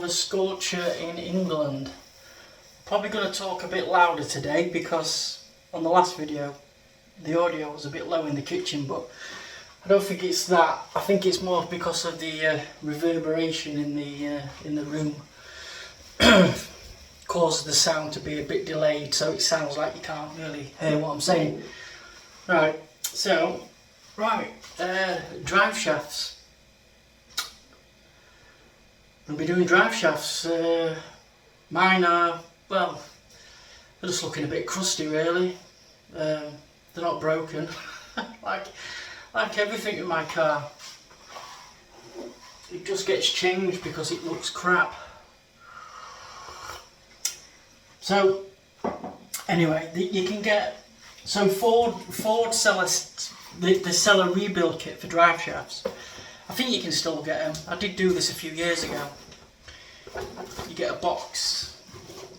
the scorcher in England. Probably going to talk a bit louder today because on the last video the audio was a bit low in the kitchen, but I don't think it's that. I think it's more because of the reverberation in the room causes the sound to be a bit delayed, so it sounds like you can't really hear what I'm saying. Right, so drive shafts. I'll be doing drive shafts. Mine are, well, they're just looking a bit crusty really. They're not broken. like everything in my car. It just gets changed because it looks crap. So anyway, you can get, so Ford sell the sell a rebuild kit for drive shafts. I think you can still get them. I did do this a few years ago. You get a box.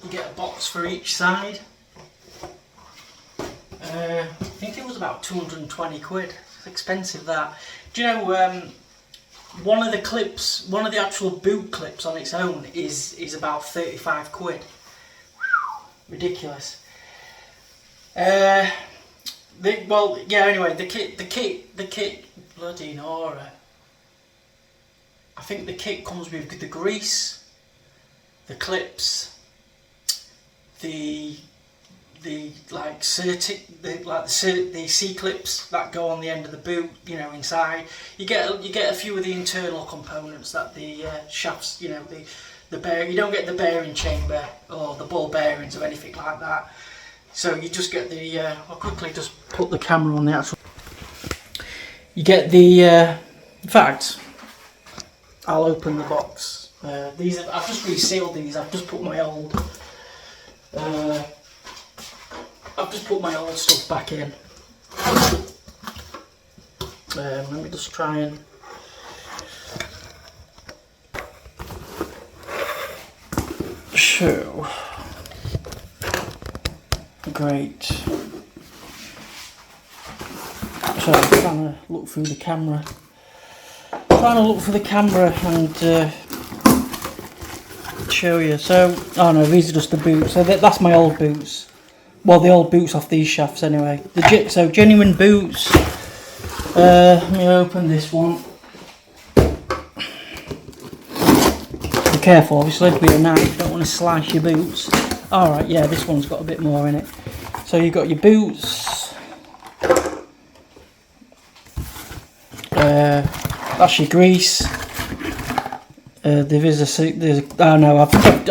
You get a box for each side. I think it was about 220 quid. It's expensive, that. Do you know, one of the clips, one of the actual boot clips on its own is about 35 quid. Ridiculous. Well, yeah, anyway, the kit, bloody Nora. I think the kit comes with the grease, the clips, the C clips that go on the end of the boot, you know, inside. You get a few of the internal components that the shafts, you know, the bearing. You don't get the bearing chamber or the ball bearings or anything like that. So you just get the. I'll quickly just put the camera on the actual. You get the. In fact, I'll open the box. These I've just resealed these. I've just put my old. I've just put my old stuff back in. Let me just try and. So. Great. So I'm trying to look through the camera. And show you. So, oh no, these are just the boots. So that's my old boots. Well, the old boots off these shafts anyway. So genuine boots. Let me open this one. Be careful, obviously, with a knife. You don't want to slice your boots. Alright, yeah, this one's got a bit more in it. So you've got your boots. That's your grease. I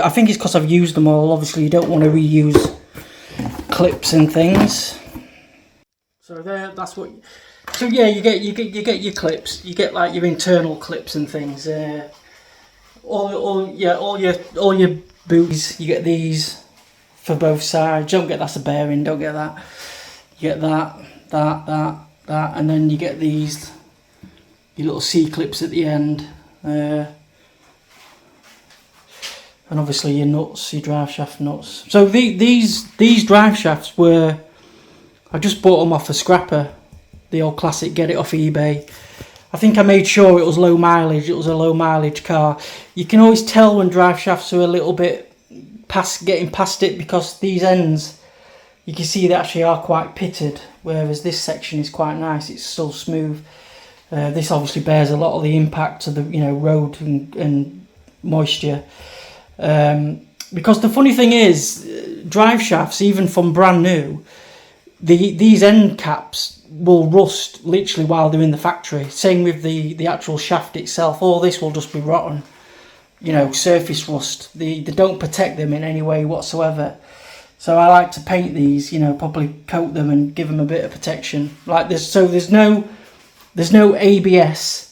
think it's because I've used them all. Obviously, you don't want to reuse clips and things. So that's what. So yeah, you get your clips. You get like your internal clips and things. All your boots. You get these for both sides. Don't get that's a bearing. Don't get that. You get that, and then you get these. Your little C clips at the end. And obviously your nuts, your drive shaft nuts. So these drive shafts were, I just bought them off a scrapper, the old classic get it off eBay. I think I made sure it was low mileage, it was a low mileage car. You can always tell when drive shafts are a little bit getting past it, because these ends, you can see they actually are quite pitted, whereas this section is quite nice, it's still smooth. This obviously bears a lot of the impact of the road and moisture. Because the funny thing is, drive shafts, even from brand new, these end caps will rust literally while they're in the factory. Same with the actual shaft itself. All this will just be rotten, surface rust. They don't protect them in any way whatsoever. So I like to paint these, probably coat them and give them a bit of protection like this. So there's no ABS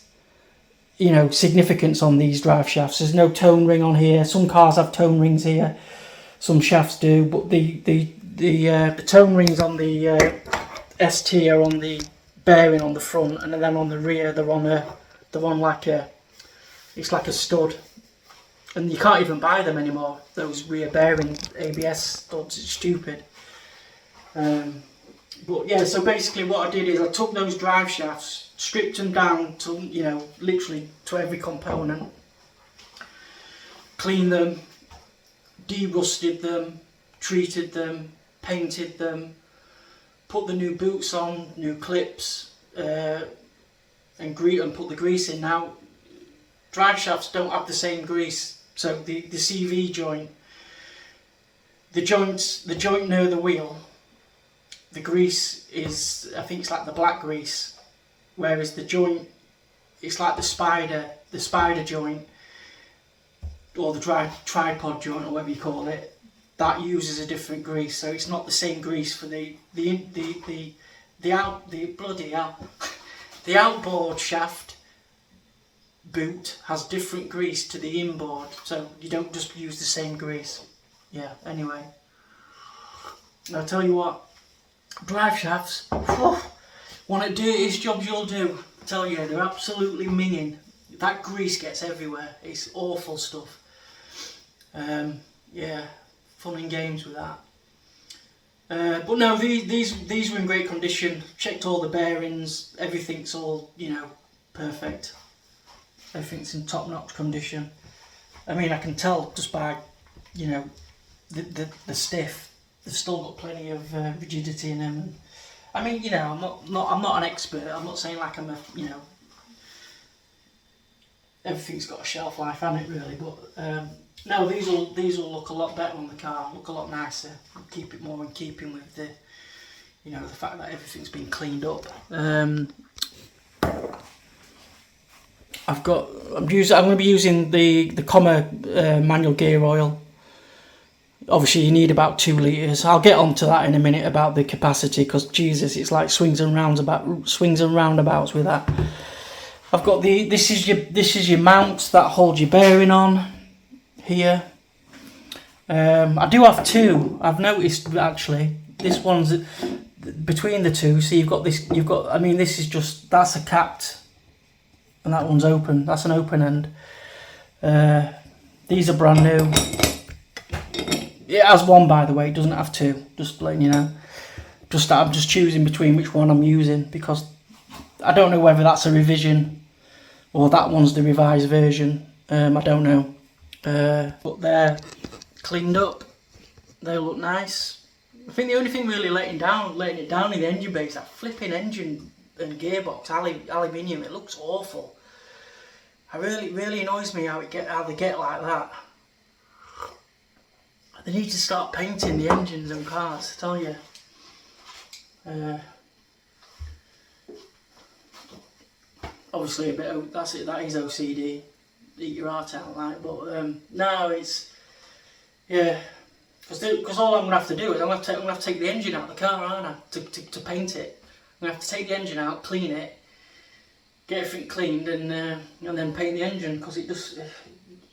significance on these drive shafts. There's no tone ring on here. Some cars have tone rings here, some shafts do, but the tone rings on the ST are on the bearing on the front, and then on the rear they're on it's like a stud, and you can't even buy them anymore, those rear bearing ABS studs. It's stupid. But yeah, so basically what I did is I took those drive shafts, stripped them down to literally to every component, cleaned them, de-rusted them, treated them, painted them, put the new boots on, new clips, and put the grease in. Now, drive shafts don't have the same grease, so the CV joint, the joint near the wheel, the grease is, I think it's like the black grease, whereas the joint, it's like the spider joint, or the tripod joint, or whatever you call it, that uses a different grease, so it's not the same grease for the outboard shaft boot has different grease to the inboard, so you don't just use the same grease. Yeah, anyway, I'll tell you what, drive shafts, one of the dirtiest jobs you'll do. I tell you, they're absolutely minging. That grease gets everywhere. It's awful stuff. Yeah, fun and games with that. But no, these were in great condition. Checked all the bearings. Everything's all, you know, perfect. Everything's in top-notch condition. I mean, I can tell just by, you know, the stiff. They've still got plenty of rigidity in them. And, I mean, you know, I'm not an expert. I'm not saying like I'm a, you know, everything's got a shelf life on it really, but no, these will look a lot better on the car, look a lot nicer, keep it more in keeping with the, you know, the fact that everything's been cleaned up. I'm going to be using the Comma manual gear oil. Obviously you need about 2 litres. I'll get onto that in a minute about the capacity, because Jesus, it's like swings and roundabouts with that. I've got this is your mount that holds your bearing on here. I do have 2. I've noticed actually. This one's between the 2, so I mean, this is just, that's a capped, and that one's open. That's an open end. These are brand new. It has 1, by the way. It doesn't have 2. Just letting you know. I'm just choosing between which one I'm using, because I don't know whether that's a revision or that one's the revised version. I don't know. But they're cleaned up. They look nice. I think the only thing really letting it down in the engine bay is that flipping engine and gearbox aluminium. It looks awful. It really annoys me how they get like that. They need to start painting the engines and cars, I tell you. Obviously a bit, that is OCD, eat your heart out like, but no, it's, yeah, because all I'm going to have to do is I'm going to have to take the engine out of the car, aren't I, to paint it. I'm going to have to take the engine out, clean it, get everything cleaned, and then paint the engine, because it just,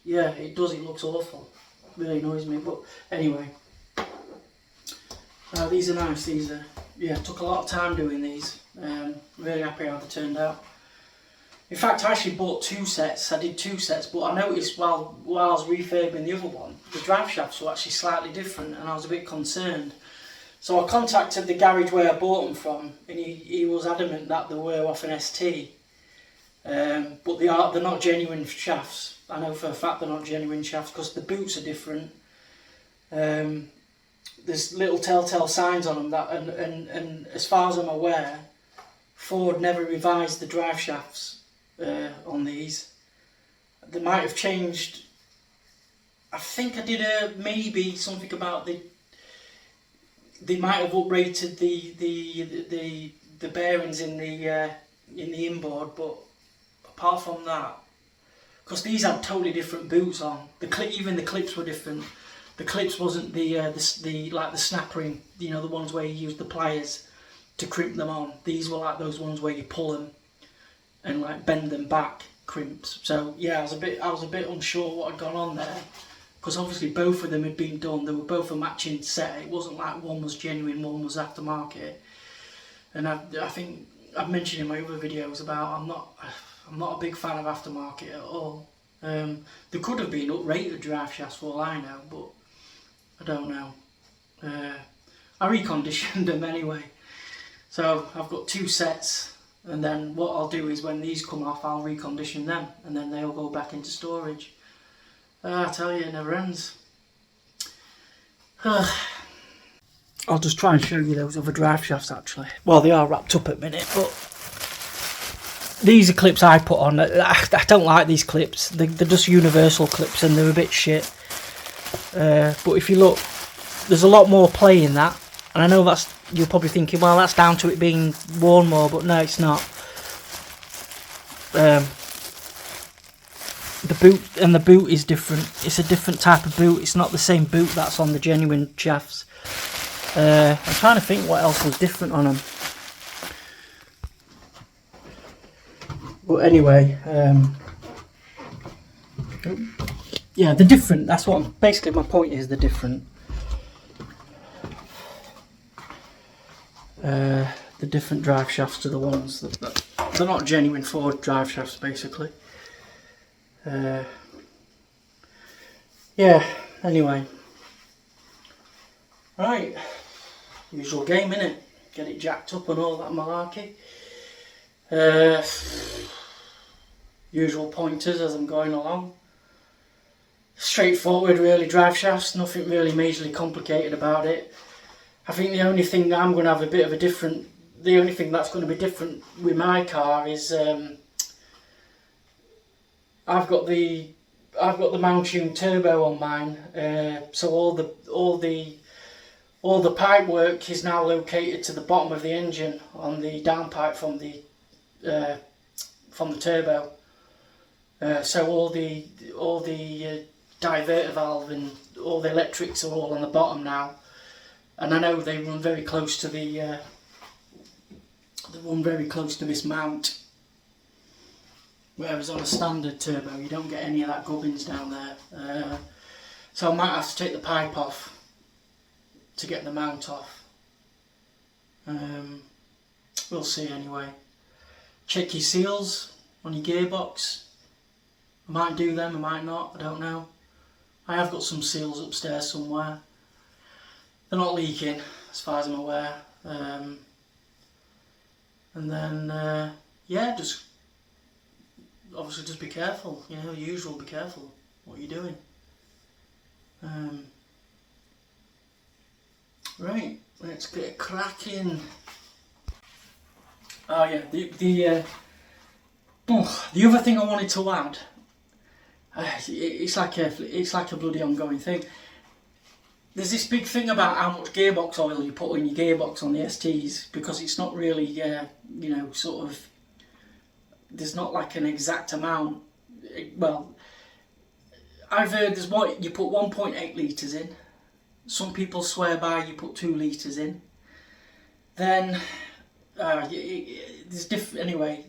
yeah, it looks awful. Really annoys me, but anyway, these are nice. These are, yeah, took a lot of time doing these. Really happy how they turned out. In fact, I actually bought 2 sets. I did 2 sets, but I noticed while I was refurbing the other one, the drive shafts were actually slightly different, and I was a bit concerned. So I contacted the garage where I bought them from, and he was adamant that they were off an ST, but they're not genuine shafts. I know for a fact they're not genuine shafts, because the boots are different. There's little telltale signs on them that, and as far as I'm aware, Ford never revised the drive shafts on these. They might have changed. I think I did maybe something about they might have uprated the bearings in the inboard, but apart from that, because these had totally different boots on. Even the clips were different. The clips wasn't the like the snap ring, you know, the ones where you use the pliers to crimp them on. These were like those ones where you pull them and like bend them back, crimps. So yeah, I was a bit unsure what had gone on there, because obviously both of them had been done. They were both a matching set. It wasn't like one was genuine, one was aftermarket. And I think I've mentioned in my other videos about I'm not a big fan of aftermarket at all. There could have been uprated drive shafts for all I know, but I don't know. I reconditioned them anyway. So I've got 2 sets, and then what I'll do is when these come off, I'll recondition them, and then they'll go back into storage. I tell you, it never ends. I'll just try and show you those other drive shafts actually. Well, they are wrapped up at the minute, but these are clips I put on. I don't like these clips. They're just universal clips and they're a bit shit. But if you look, there's a lot more play in that. And I know that's, you're probably thinking, well, that's down to it being worn more, but no, it's not. The boot is different. It's a different type of boot. It's not the same boot that's on the genuine shafts. I'm trying to think what else was different on them. But anyway, yeah, they're different. That's what basically my point is. They're different. The different drive shafts to the ones that they're not genuine Ford drive shafts, basically. Yeah. Anyway, right. Usual game, innit? Get it jacked up and all that malarkey. Usual pointers as I'm going along. Straightforward, really, drive shafts. Nothing really majorly complicated about it. I think the only thing that I'm going to have a bit of a different, the only thing that's going to be different with my car is I've got the Mountune turbo on mine, so all the pipe work is now located to the bottom of the engine on the downpipe from the turbo. So all the diverter valve and all the electrics are all on the bottom now. And I know they run very close to this mount, whereas on a standard turbo you don't get any of that gubbins down there. So I might have to take the pipe off to get the mount off. We'll see anyway. Check your seals on your gearbox. I might do them, I might not, I don't know. I have got some seals upstairs somewhere. They're not leaking, as far as I'm aware. And then, yeah, just obviously just be careful. You know, usual, be careful what you're doing. Right, let's get cracking. Oh yeah, the other thing I wanted to add. It's like a bloody ongoing thing. There's this big thing about how much gearbox oil you put in your gearbox on the STs, because it's not really, you know, sort of, there's not like an exact amount. Well, I've heard there's what you put 1.8 litres in. Some people swear by you put 2 litres in. Then there's different. Anyway,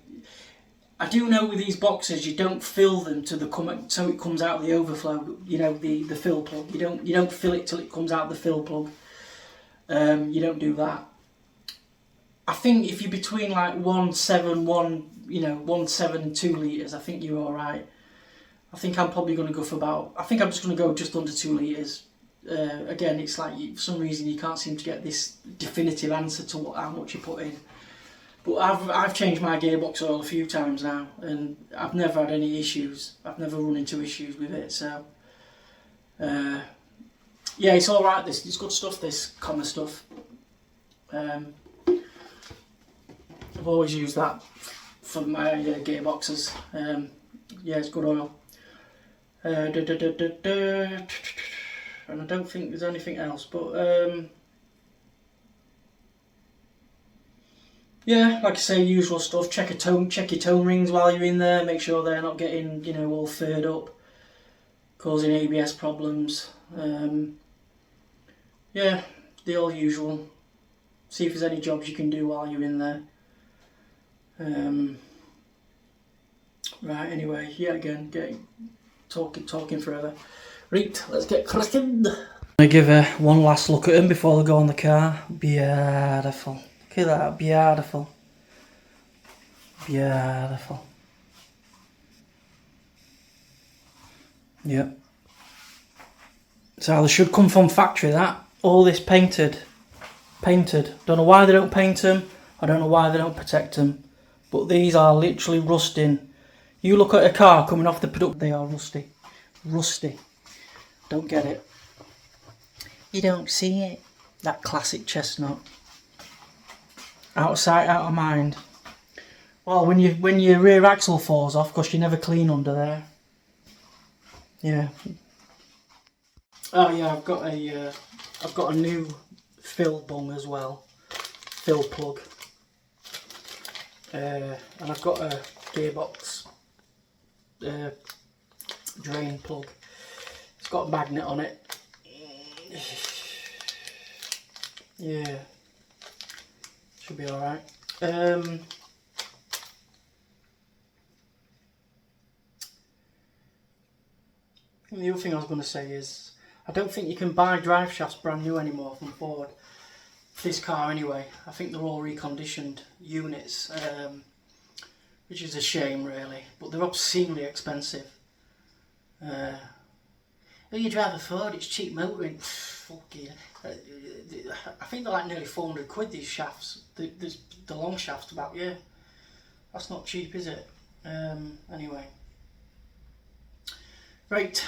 I do know with these boxes you don't fill them to the so it comes out of the overflow. You know, the fill plug. You don't fill it till it comes out of the fill plug. You don't do that. I think if you're between like 1.7 and 2 litres, I think you're all right. I think I'm probably going to go for about. I think I'm just going to go just under 2 litres. Again, it's like for some reason you can't seem to get this definitive answer to how much you put in. But I've changed my gearbox oil a few times now, and I've never had any issues. I've never run into issues with it. So yeah, it's all right. It's good stuff. This Comma stuff. I've always used that for my gearboxes. Yeah, it's good oil. And I don't think there's anything else, but yeah, like I say, usual stuff. Check your tone rings while you're in there. Make sure they're not getting, you know, all furred up, causing ABS problems. Yeah, the all usual. See if there's any jobs you can do while you're in there. Right. Anyway, yeah. Again, talking forever. Right, let's get cracking. I'm going to give one last look at them before they go on the car. Beautiful. Look at that, beautiful. Beautiful. Yep. So they should come from factory, that. All this painted. Don't know why they don't paint them. I don't know why they don't protect them. But these are literally rusting. You look at a car coming off the production, they are rusty. rusty. Don't get it. You don't see it. That classic chestnut. Out of sight, out of mind. Well, when your rear axle falls off, because you never clean under there. Yeah. Oh yeah, I've got a new fill bung as well, fill plug, and I've got a gearbox drain plug. It's got a magnet on it. Yeah, should be all right. The other thing I was going to say is, I don't think you can buy drive shafts brand new anymore from Ford. This car anyway. I think they're all reconditioned units, which is a shame really, but they're obscenely expensive. When you drive a Ford, it's cheap motoring. Fuck yeah. I think they're like nearly 400 quid, these shafts. The long shafts about, yeah. That's not cheap, is it? Anyway. Right.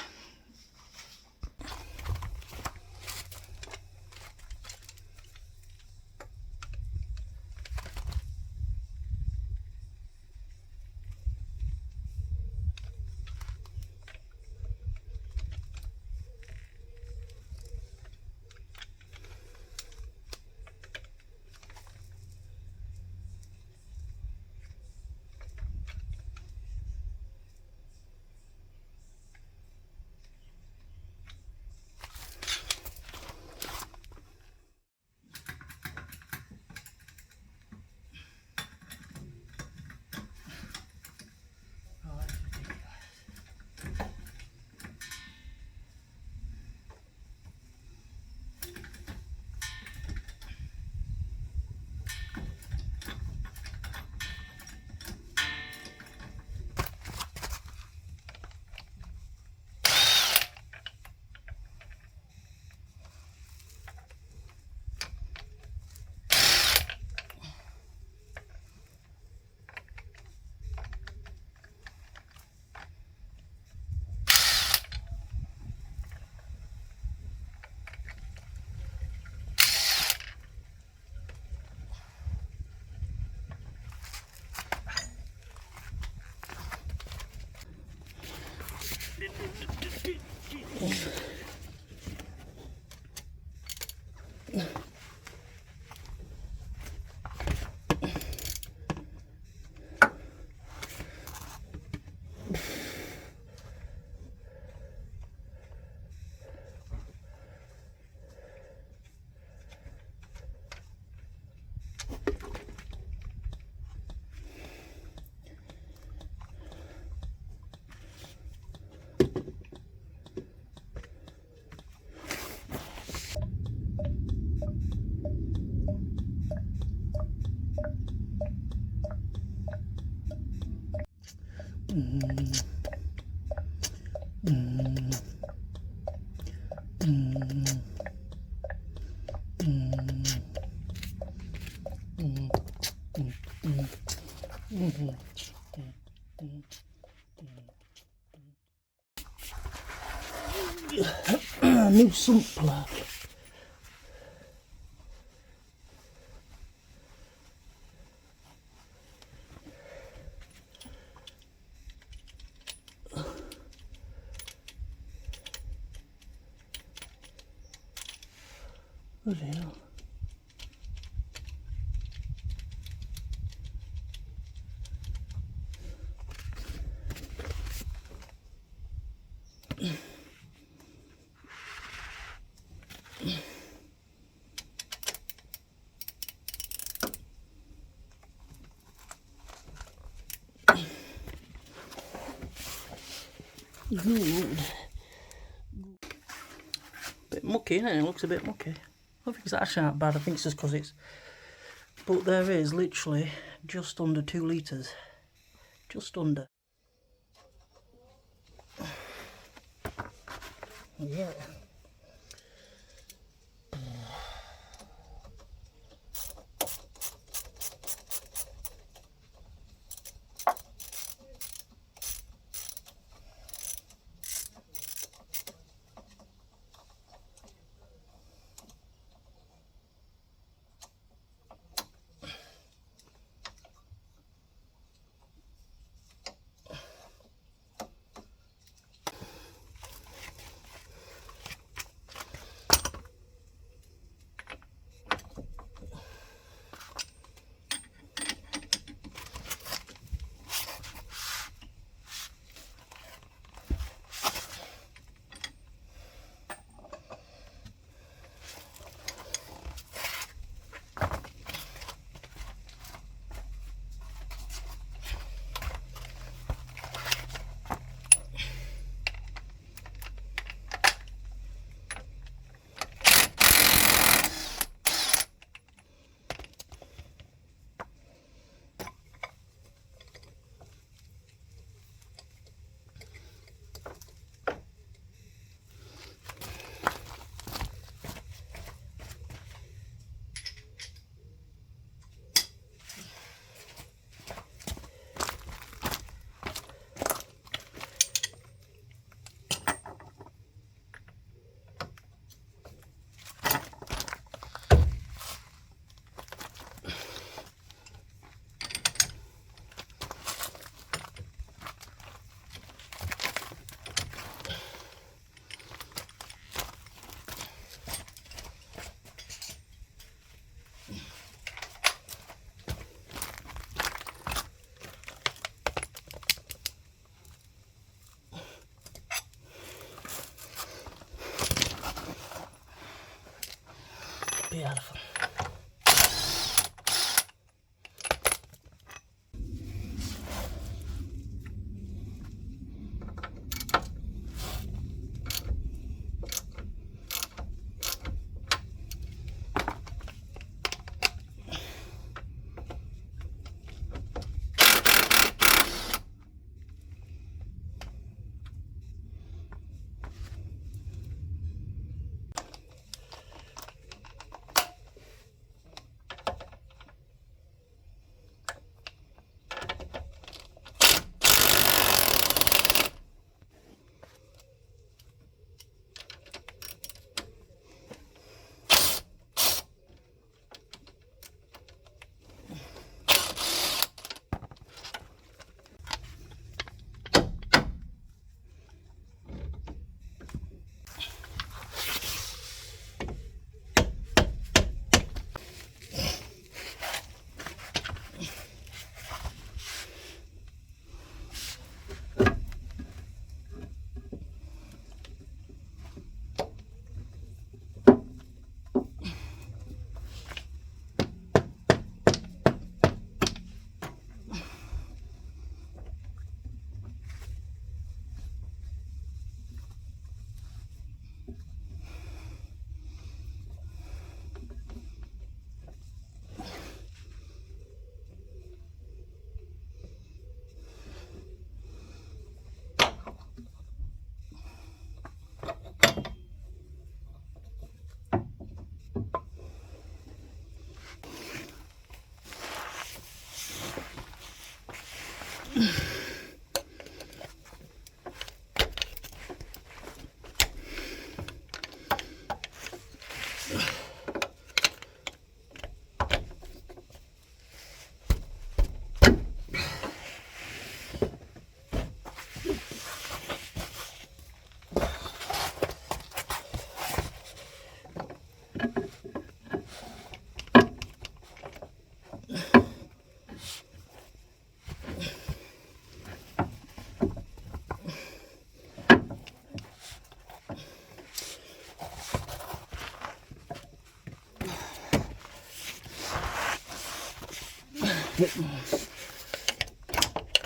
New sump plug. Bloody hell. Good. Bit mucky, isn't it? It looks a bit mucky. I don't think it's actually that bad. I think it's just because it's... But there is literally just under 2 litres. Just under. Yeah.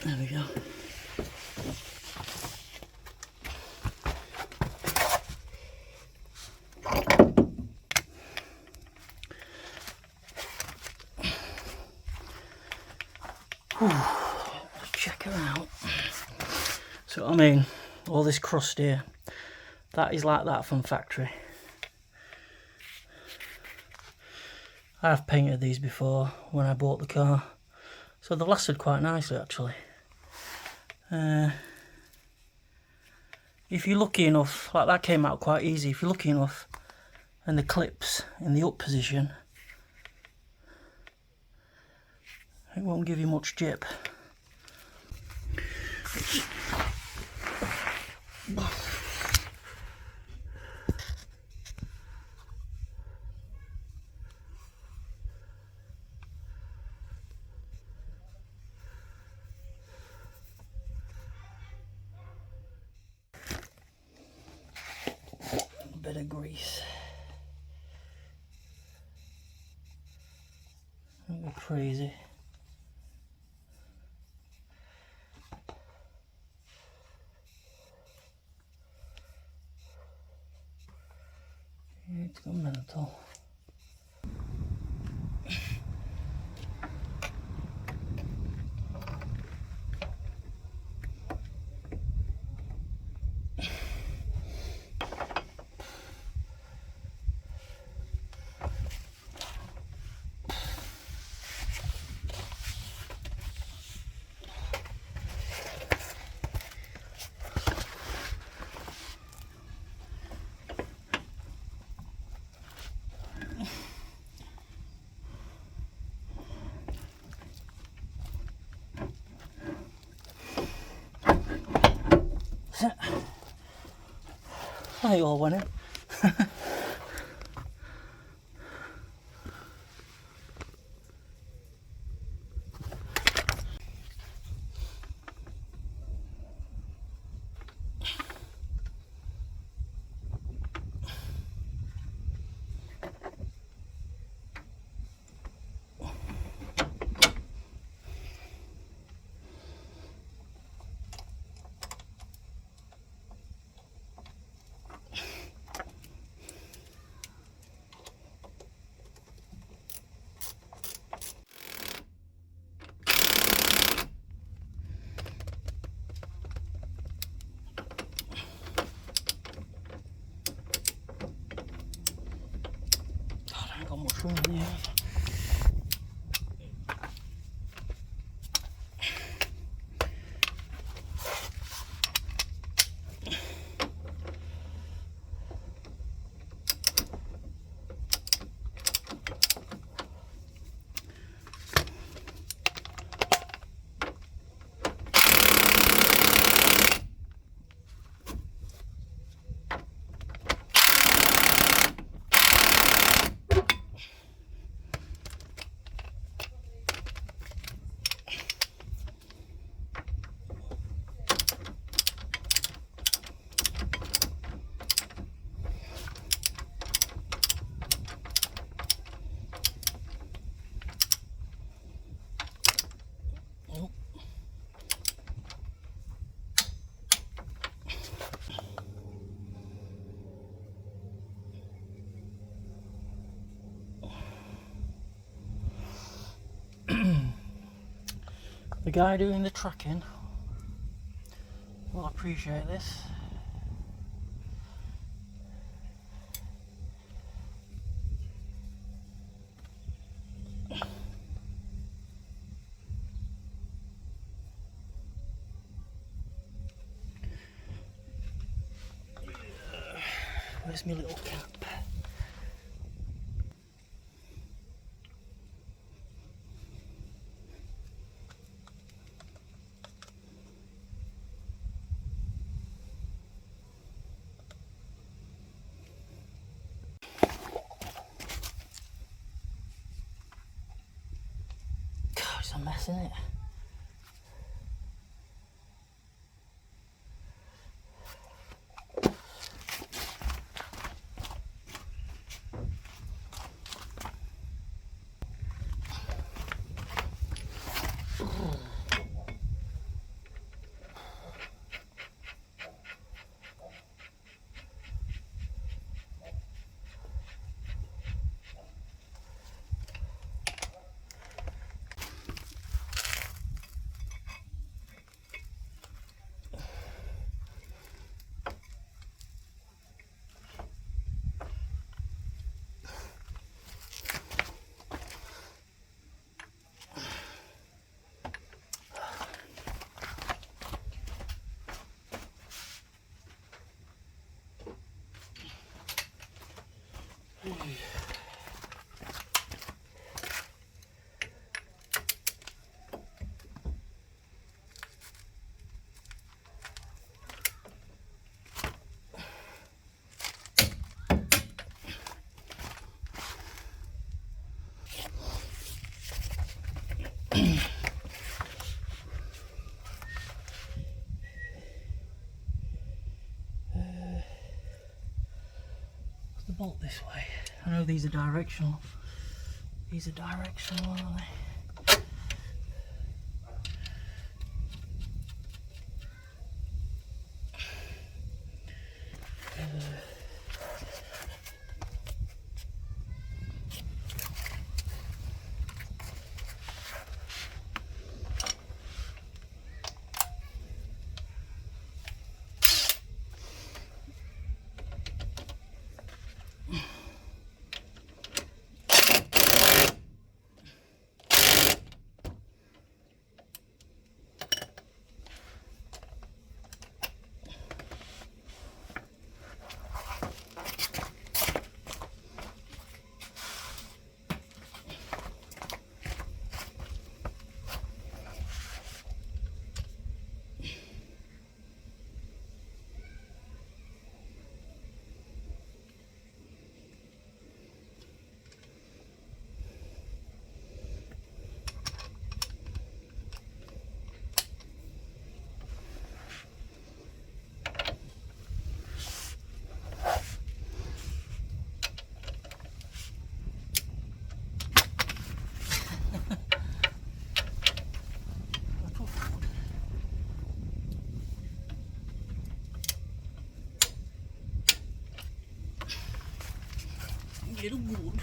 There we go. Let's check her out. So I mean, all this crust here, that is like that from factory. I have painted these before when I bought the car, so they've lasted quite nicely actually. If you're lucky enough, like that came out quite easy, if you're lucky enough and the clips in the up position, it won't give you much jip. A bit of grease. Don't go crazy. It's gone mental. They all went in. Got much room in there. The guy doing the tracking will appreciate this. Where's my little cap? God, it's a mess, isn't it? The bolt this way. I know these are directional. These are directional, aren't they? Little good.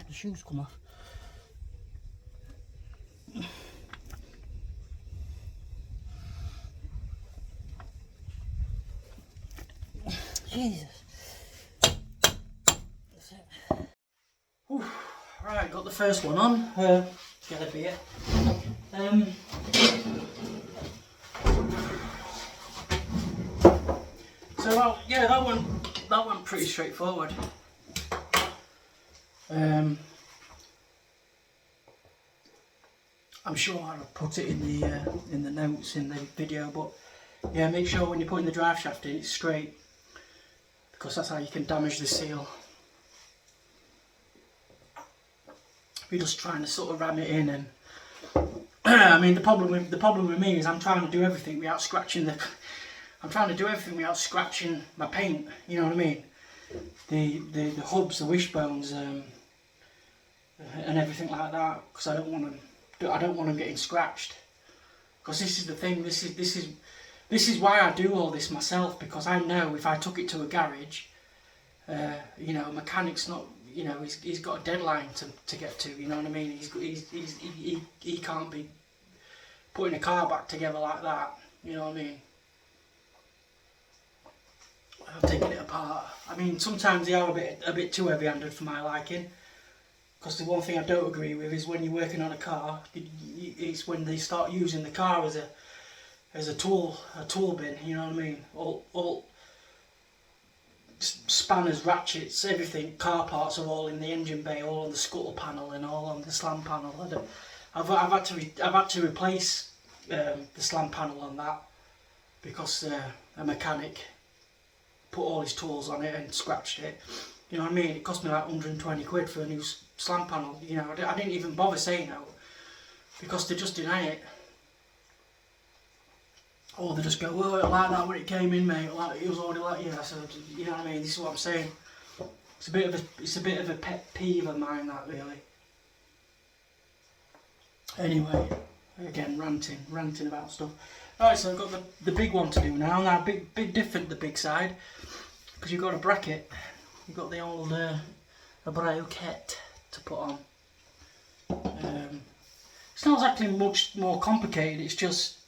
The shoes come off. Jesus. That's it. Whew. Right, got the first one on. Get a beer. So yeah, that one pretty straightforward. I'm sure I'll put it in the notes in the video, but yeah, make sure when you're putting the drive shaft in it's straight, because that's how you can damage the seal. If you're just trying to sort of ram it in, and I mean the problem with me is I'm trying to do everything without scratching my paint. You know what I mean? the hubs, the wishbones, and everything like that, because I don't want them getting scratched. Because this is the thing. This is why I do all this myself, because I know if I took it to a garage, you know, a mechanic's not, you know, he's got a deadline to get to. You know what I mean? He can't be putting a car back together like that. You know what I mean? I'm taking it apart. I mean, sometimes they are a bit too heavy-handed for my liking. Because the one thing I don't agree with is when you're working on a car, it's when they start using the car as a tool bin. You know what I mean? All spanners, ratchets, everything, car parts are all in the engine bay, all on the scuttle panel and all on the slam panel. I've had to replace the slam panel on that because a mechanic put all his tools on it and scratched it. You know what I mean? It cost me like 120 quid for a new slam panel. You know, I didn't even bother saying no because they just deny it. Or they just go, well, like that when it came in, mate. Like it was already like, yeah. So you know what I mean? This is what I'm saying. It's a bit of a pet peeve of mine, that really. Anyway, again, ranting about stuff. Alright, so I've got the big one to do now. Now, big different, the big side, because you've got a bracket. You've got the old a bracket to put on. It's not exactly much more complicated. It's just,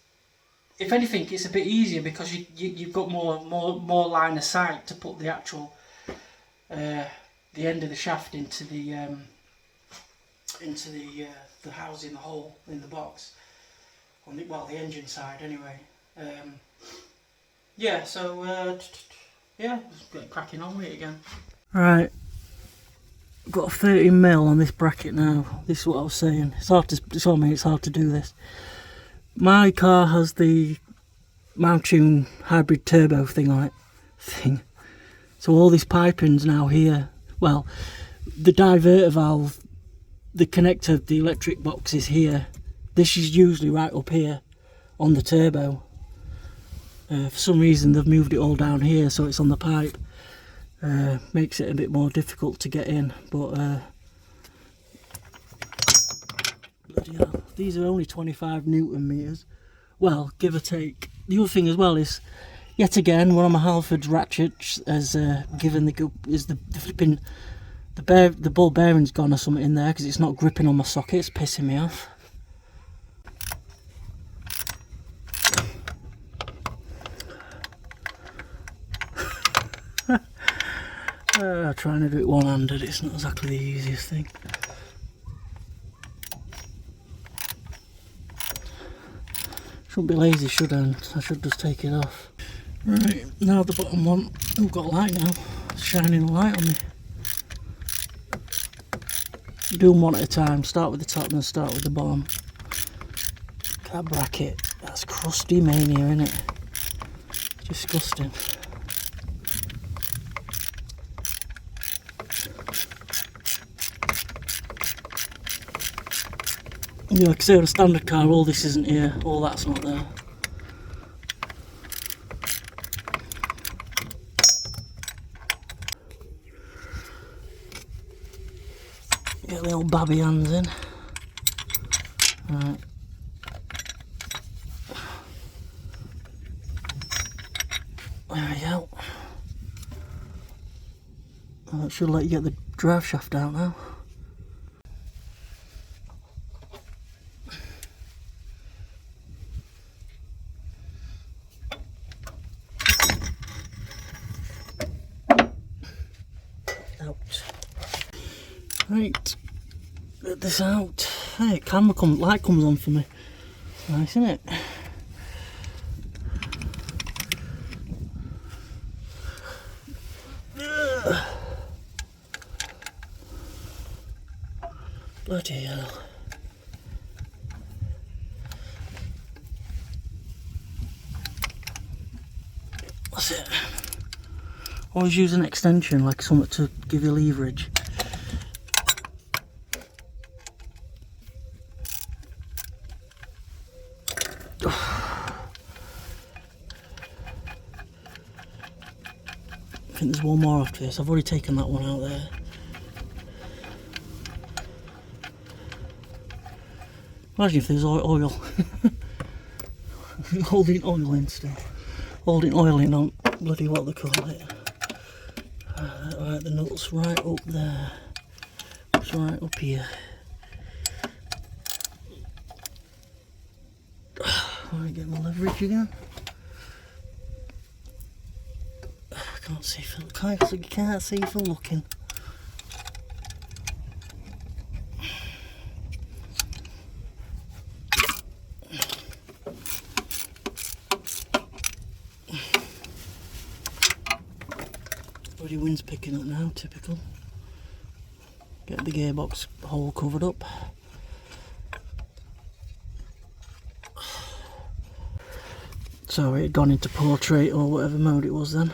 if anything, it's a bit easier because you've got more line of sight to put the actual the end of the shaft into the housing, the hole in the box on the engine side anyway. Yeah, so yeah, let's get cracking on with it again. Right, I've got a 30mm on this bracket now. This is what I was saying. It's hard to do this. My car has the Mountune hybrid turbo thing on it. So all this piping's now here. Well, the diverter valve, the connector of the electric box is here. This is usually right up here on the turbo. For some reason they've moved it all down here so it's on the pipe. Makes it a bit more difficult to get in, but bloody hell, these are only 25 Newton meters. Well, give or take. The other thing as well is, yet again, one of my Halford's ratchets has given the flipping the ball bearing's gone or something in there because it's not gripping on my socket. It's pissing me off. Trying to do it one-handed, it's not exactly the easiest thing. Shouldn't be lazy, should I? I should just take it off. Right, now the bottom one. Oh, got a light now. It's shining a light on me. Do them one at a time. Start with the top and then start with the bottom. That bracket, that's crusty mania, isn't it? Disgusting. Yeah, like I say, on a standard car, all this isn't here, all that's not there. Get the old babby hands in. Right. There we go. That should let you get the drive shaft out now. Right, get this out. Hey, light comes on for me. Nice, isn't it? Bloody hell. That's it. Always use an extension, like something to give you leverage. think there's one more after this. I've already taken that one out there. Imagine if there's oil. Holding oil in still. Holding oil in on bloody what they call it. Right, the nut's right up there. It's right up here. Alright, get my leverage again. Can't see for looking. Bloody wind's picking up now, typical. Get the gearbox hole covered up. So it had gone into portrait or whatever mode it was then.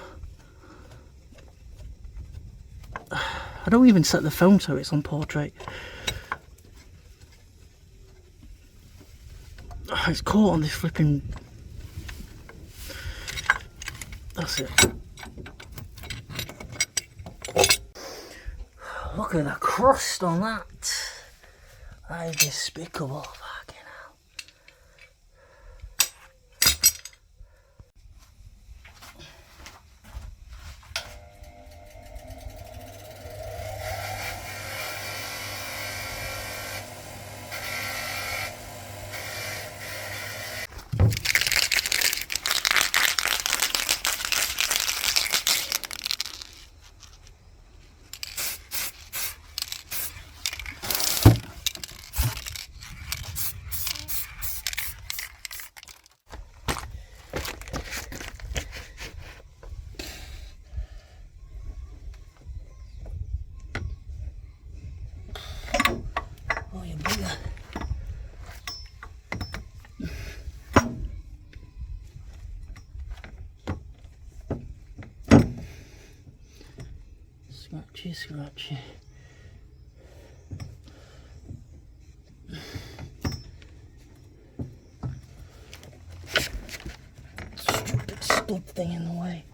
I don't even set the phone so it's on portrait. Oh, it's caught on this flipping... That's it. Look at the crust on that. That is despicable. Fucking hell. Oh, you bugger. Scratchy, scratchy. Stupid stud thing in the way.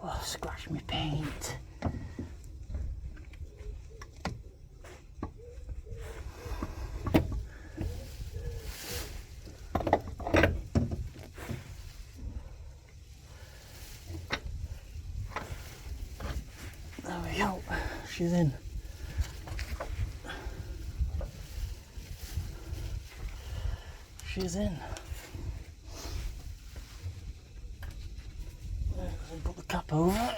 Oh, scratch me paint. There we go. She's in. She's in. Put the cap over it.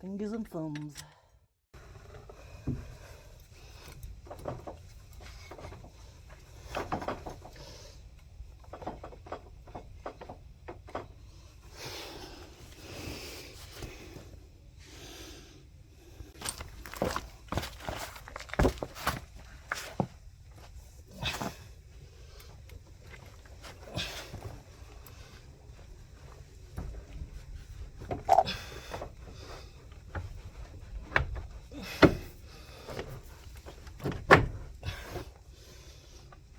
Fingers and thumbs.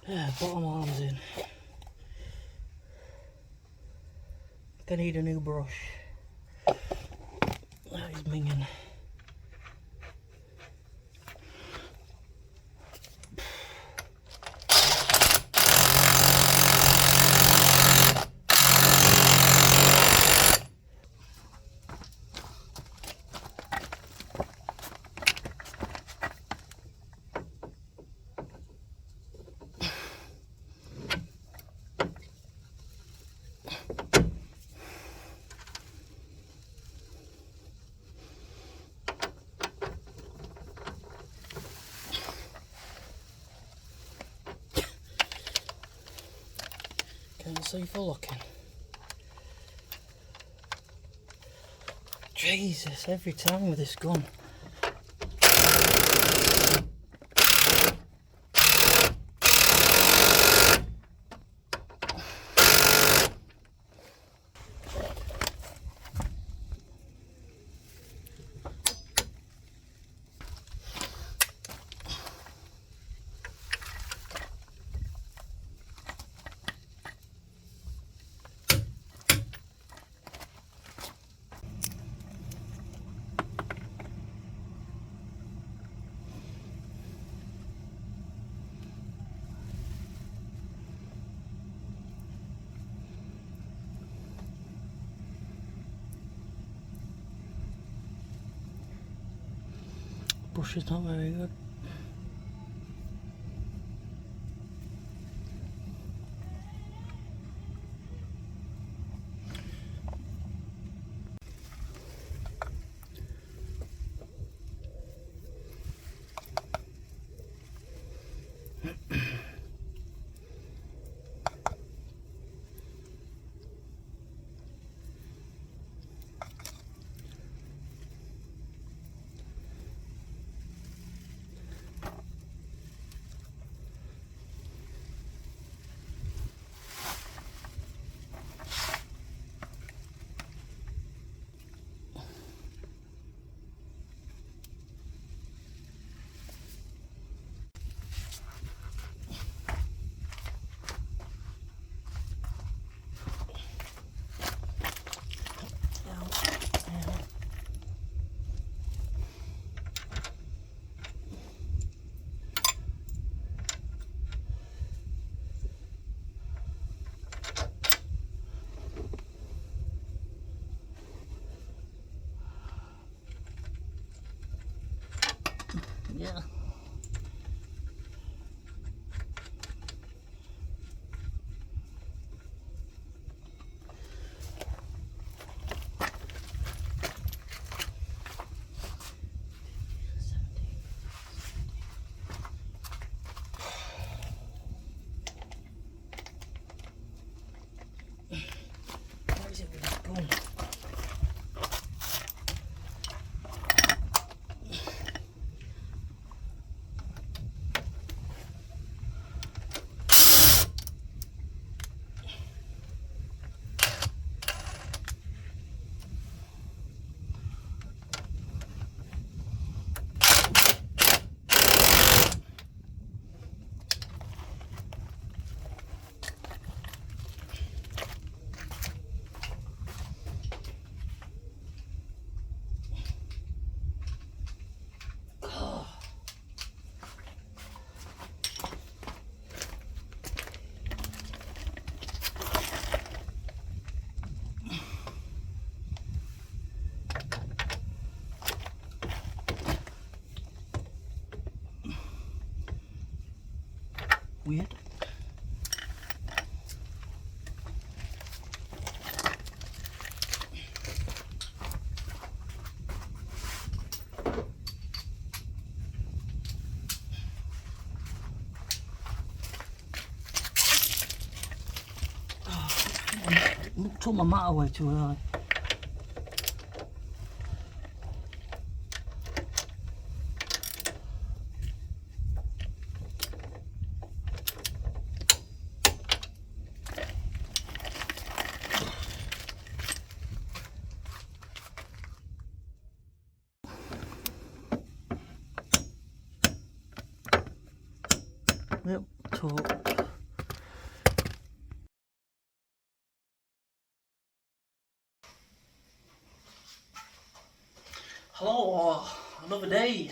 Yeah, bottom arm's in. I need a new brush. That is minging. can't see for looking. Jesus, every time with this gun. Bush is not very good. Yeah. What is it with this gun? Weird. Took my mat away too early. Yep, talk. Hello, another day,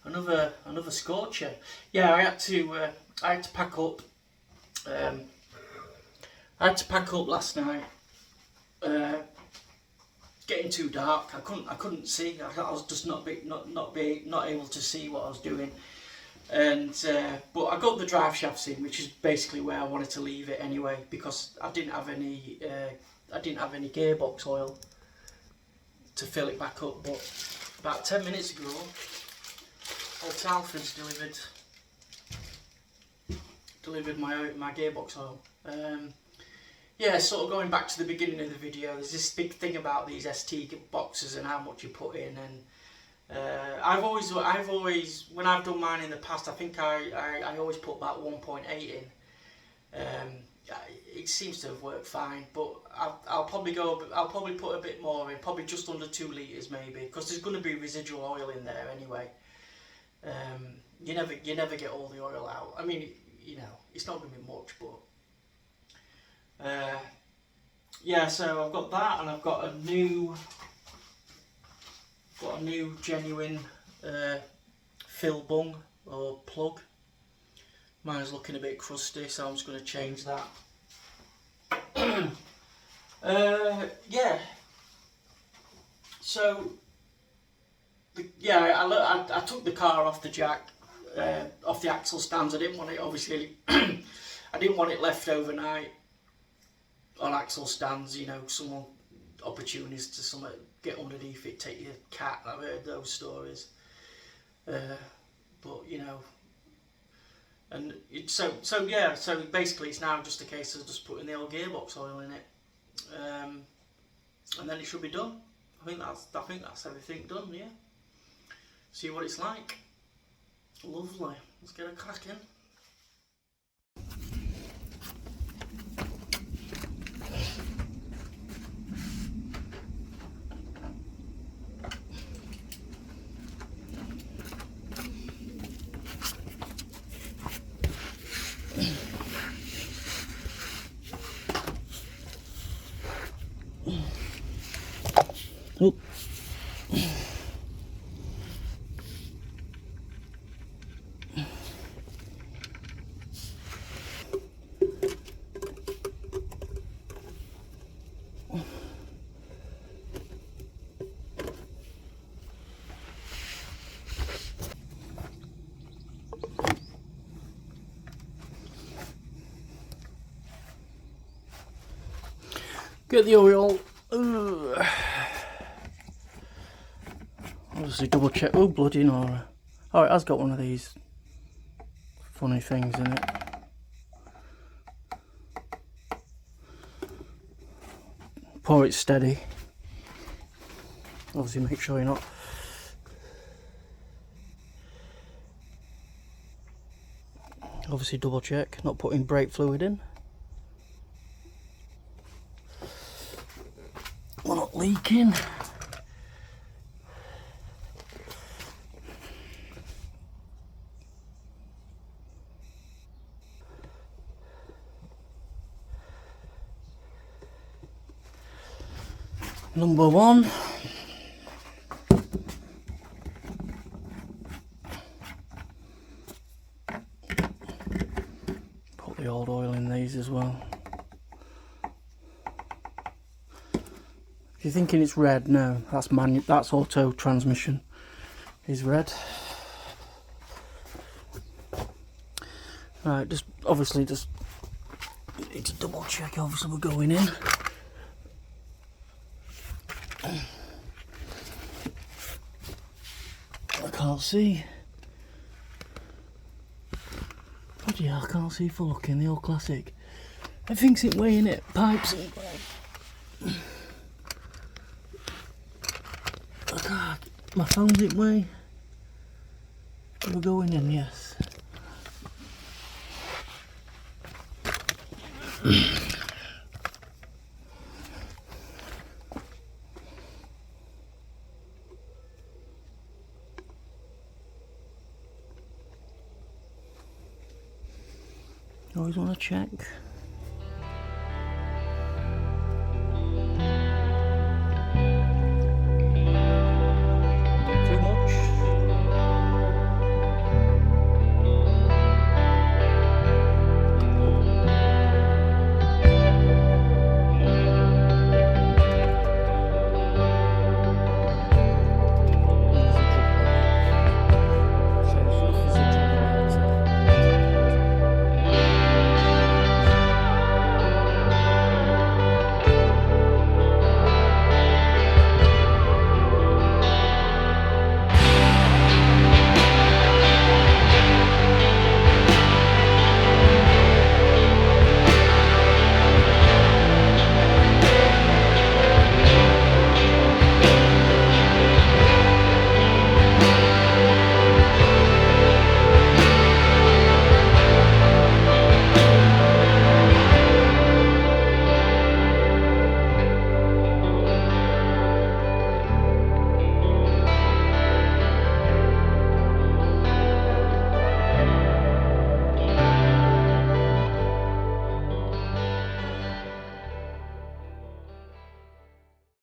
another scorcher. Yeah, I had to pack up. I had to pack up last night. Getting too dark. I couldn't see. I was just not able to see what I was doing. And but I got the drive shafts in, which is basically where I wanted to leave it anyway, because I didn't have any gearbox oil to fill it back up. But about 10 minutes ago, old Alfred's delivered my gearbox oil. yeah, sort of going back to the beginning of the video, there's this big thing about these ST boxes and how much you put in, and I've always, when I've done mine in the past, I think I always put about 1.8 in. It seems to have worked fine, but I'll probably put a bit more in, probably just under 2 litres maybe, because there's going to be residual oil in there anyway. You never get all the oil out. I mean, you know, it's not going to be much, but yeah. So I've got that, and I've got a new genuine fill bung or plug. Mine's looking a bit crusty, so I'm just going to change that. Yeah. So I took the car off the jack, off the axle stands. I didn't want it, obviously. I didn't want it left overnight on axle stands. You know, someone opportunist to somewhere get underneath it, take your cat. I've heard those stories. But you know, and so basically it's now just a case of just putting the old gearbox oil in it, and then it should be done. I think that's everything done. Yeah. See what it's like. Lovely. Let's get a cracking. Oh. Get the oil. Obviously double check. Oh bloody no. Oh, it has got one of these funny things in it. Pour it steady. Obviously make sure you're not double check, not putting brake fluid in. We're not leaking. Number one. Put the old oil in these as well. If you're thinking it's red, no, that's auto transmission is red. Right, just need to double check, obviously we're going in. I can't see. Bloody hell, I can't see for looking, the old classic. Everything's in way, innit? Pipes in way. My phone's in way. We're going in, yes. Always want to check.